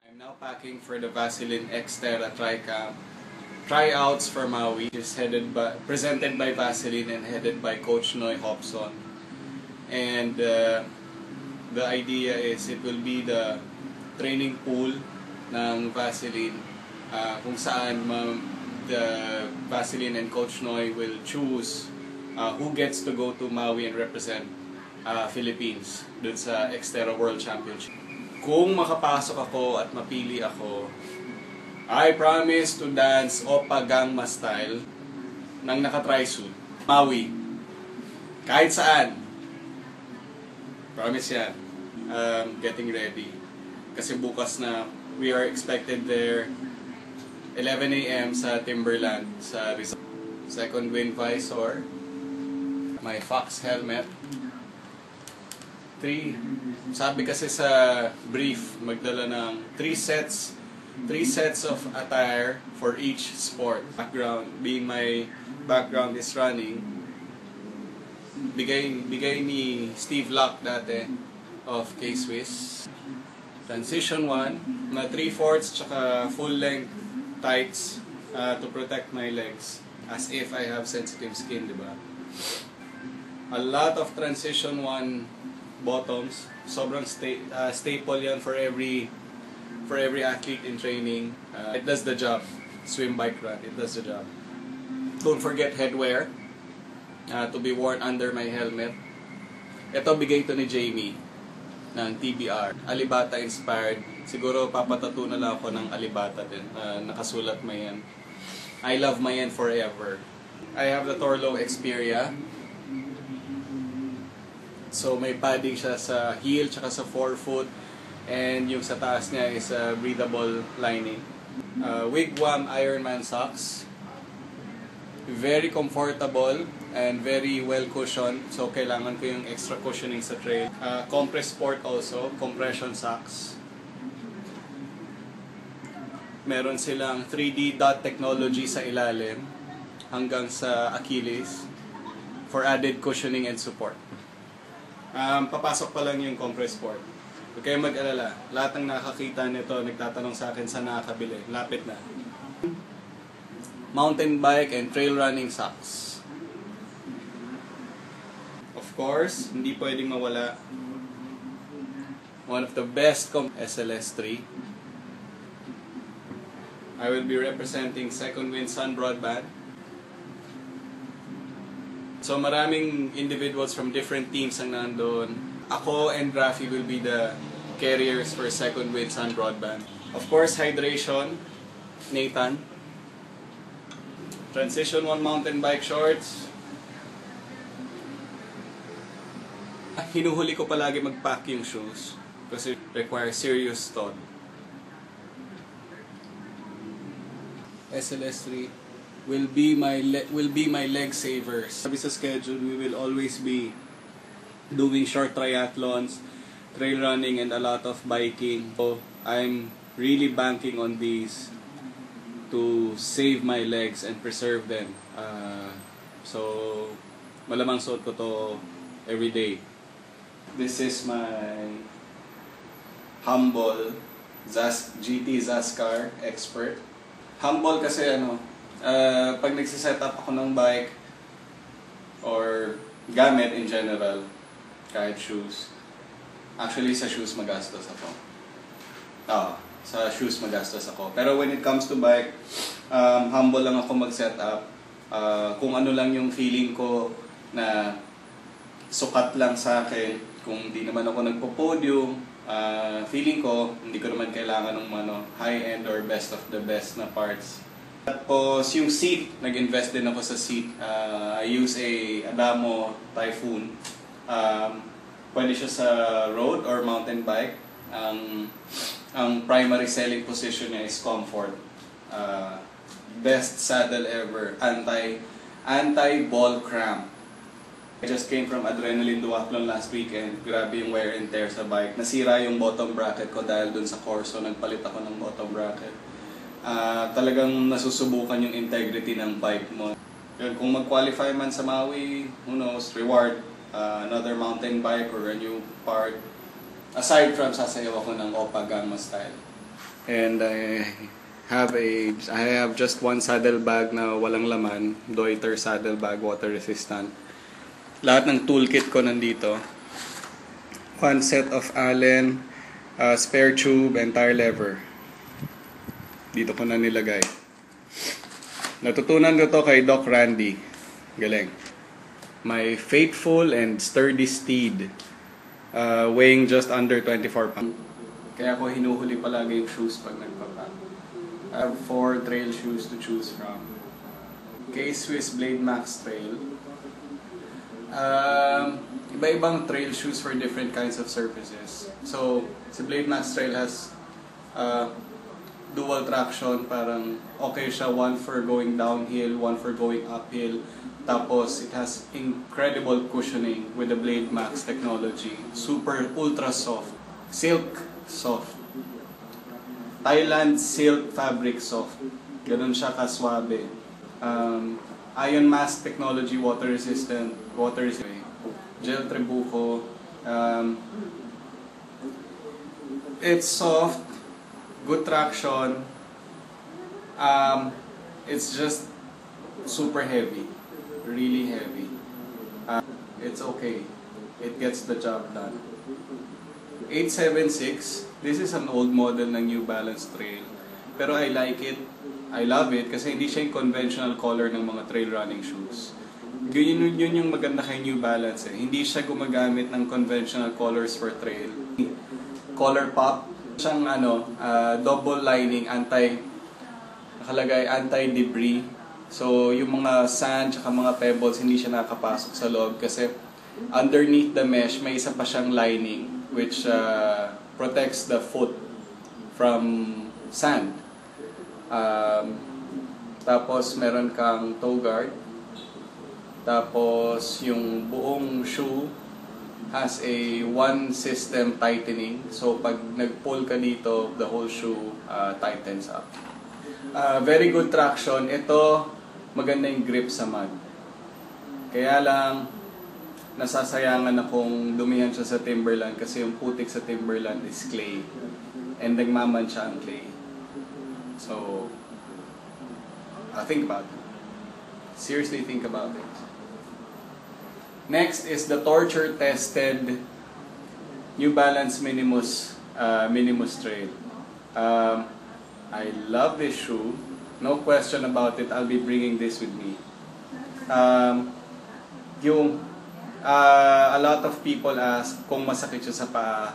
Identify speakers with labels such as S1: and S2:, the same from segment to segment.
S1: I'm now packing for the Vaseline Xterra Tri-Camp tryouts for Maui. It's presented by Vaseline and headed by Coach Noy Hobson. And the idea is it will be the training pool ng Vaseline kung saan the Vaseline and Coach Noy will choose who gets to go to Maui and represent Philippines dun sa Xterra World Championship. Kung makapasok ako at mapili ako, I promise to dance Oppa Gangma style ng naka-tri-suit. Maui. Kahit saan. Promise yan. Getting ready. Kasi bukas na, we are expected there 11 a.m. sa Timberland, sa Rizal. Second wind visor. My Fox helmet. Sabi kasi sa brief, magdala ng 3 sets of attire for each sport. Being my background is running, bigay ni Steve Luck dati of K-Swiss. Transition 1 na 3/4 tsaka full length tights to protect my legs as if I have sensitive skin, diba? A lot of transition 1 bottoms, sobrang staple yan for every athlete in training. It does the job. Swim, bike, run, it does the job. Don't forget headwear to be worn under my helmet. Ito bigay to ni Jamie ng TBR. Alibata inspired. Siguro papatato na lang ako ng Alibata din. Nakasulat Mayen. I love Mayen forever. I have the Torlo Xperia. So may padding siya sa heel tsaka sa forefoot, and yung sa taas niya is a breathable lining. Wigwam Ironman socks. Very comfortable and very well cushioned, so kailangan ko yung extra cushioning sa trail. Compress sport also, compression socks. Meron silang 3D dot technology sa ilalim hanggang sa Achilles for added cushioning and support. Papasok pa lang yung compress sport. Huwag kayong mag-alala. Lahat ng nakakita nito, nagtatanong sa akin sa nakakabili. Lapit na. Mountain bike and trail running socks. Of course, hindi pwedeng mawala. One of the best SLS3. I will be representing Second Wind Sun Broadband. So maraming individuals from different teams ang nandun. Ako and Rafi will be the carriers for Second Wind Sun Broadband. Of course, hydration, Nathan. Transition 1 mountain bike shorts. Hinuhuli ko palagi mag-pack yung shoes kasi require serious thought. SLS3 will be my leg savers. Sabi sa schedule, we will always be doing short triathlons, trail running, and a lot of biking. So I'm really banking on these to save my legs and preserve them. So malamang suot ko to every day. This is my Humble GT Zaskar Expert. Humble kasi pag nagsiset up ako ng bike or gamit in general, kahit shoes, actually sa shoes magastos ako. Sa shoes magastos ako. Pero when it comes to bike, humble lang ako mag-set up. Kung ano lang yung feeling ko na sukat lang sa akin, kung hindi naman ako nagpo-podium, feeling ko, hindi ko naman kailangan ng high-end or best of the best na parts. Tapos yung seat, nag-invest din ako sa seat. I use a Adamo Typhoon. Pwede siya sa road or mountain bike. Ang primary selling position niya is comfort. Best saddle ever. Anti-ball cramp. I just came from Adrenaline Duathlon last weekend. Grabe yung wear and tear sa bike. Nasira yung bottom bracket ko dahil dun sa course, so nagpalit ako ng bottom bracket. Talagang nasusubukan yung integrity ng bike mo. Yun, kung mag-qualify man sa Maui, who knows, reward another mountain bike or a new part. Aside from sasayaw ako ng Oppa Gangma style. And I have just one saddlebag na walang laman, Deuter saddlebag, water resistant. Lahat ng toolkit ko nandito. One set of Allen, spare tube, and tire lever. Dito ko na nilagay. Natutunan ko to kay Doc Randy. Galing. My faithful and sturdy steed, weighing just under 24 pounds. Kaya ako hinuhuli palagi yung shoes pag nagpapack. I have 4 trail shoes to choose from. K-Swiss Blade Max Trail. Iba-ibang trail shoes for different kinds of surfaces. So, si Blade Max Trail has dual traction. Parang okay siya, one for going downhill, one for going uphill. Tapos, it has incredible cushioning with the Blade Max technology. Super ultra soft. Silk soft. Thailand silk fabric soft. Ganun siya kaswabe. Ion Mask technology, water resistant. Gel Tribuco. It's soft, good traction. It's just super heavy, really heavy. It's okay. It gets the job done. 876. This is an old model ng New Balance Trail. Pero I like it. I love it kasi hindi siya yung conventional color ng mga trail running shoes. Yun yung maganda kay New Balance eh. Hindi siya gumagamit ng conventional colors for trail. Color pop. Siyang double lining, nakalagay anti-debris. So yung mga sand at mga pebbles hindi siya nakakapasok sa loob kasi underneath the mesh may isa pa siyang lining which protects the foot from sand. Tapos meron kang toe guard. Tapos yung buong shoe has a one system tightening. So pag nag-pull ka dito, the whole shoe tightens up. Very good traction. Ito, maganda yung grip sa mud. Kaya lang, nasasayangan akong dumihan siya sa Timberland kasi yung putik sa Timberland is clay. And nagmamansya ang clay. So, think about it. Seriously think about it. Next is the torture-tested New Balance Minimus Trail. I love this shoe. No question about it. I'll be bringing this with me. A lot of people ask kung masakit siya sa paa.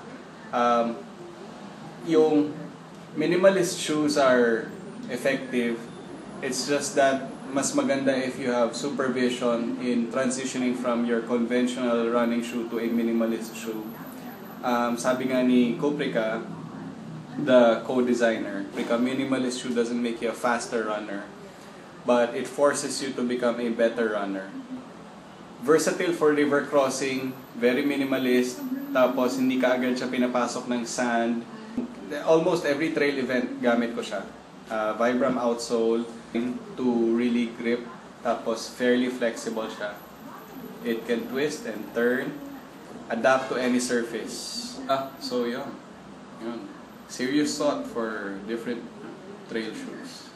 S1: Yung minimalist shoes are effective. It's just that mas maganda if you have supervision in transitioning from your conventional running shoe to a minimalist shoe. Sabi nga ni Kuprika, the co-designer, a minimalist shoe doesn't make you a faster runner, but it forces you to become a better runner. Versatile for river crossing, very minimalist, tapos hindi ka agad siya pinapasok ng sand. Almost every trail event gamit ko siya. Vibram outsole to really grip, tapos fairly flexible siya. It can twist and turn, adapt to any surface. So yun. Serious thought for different trail shoes.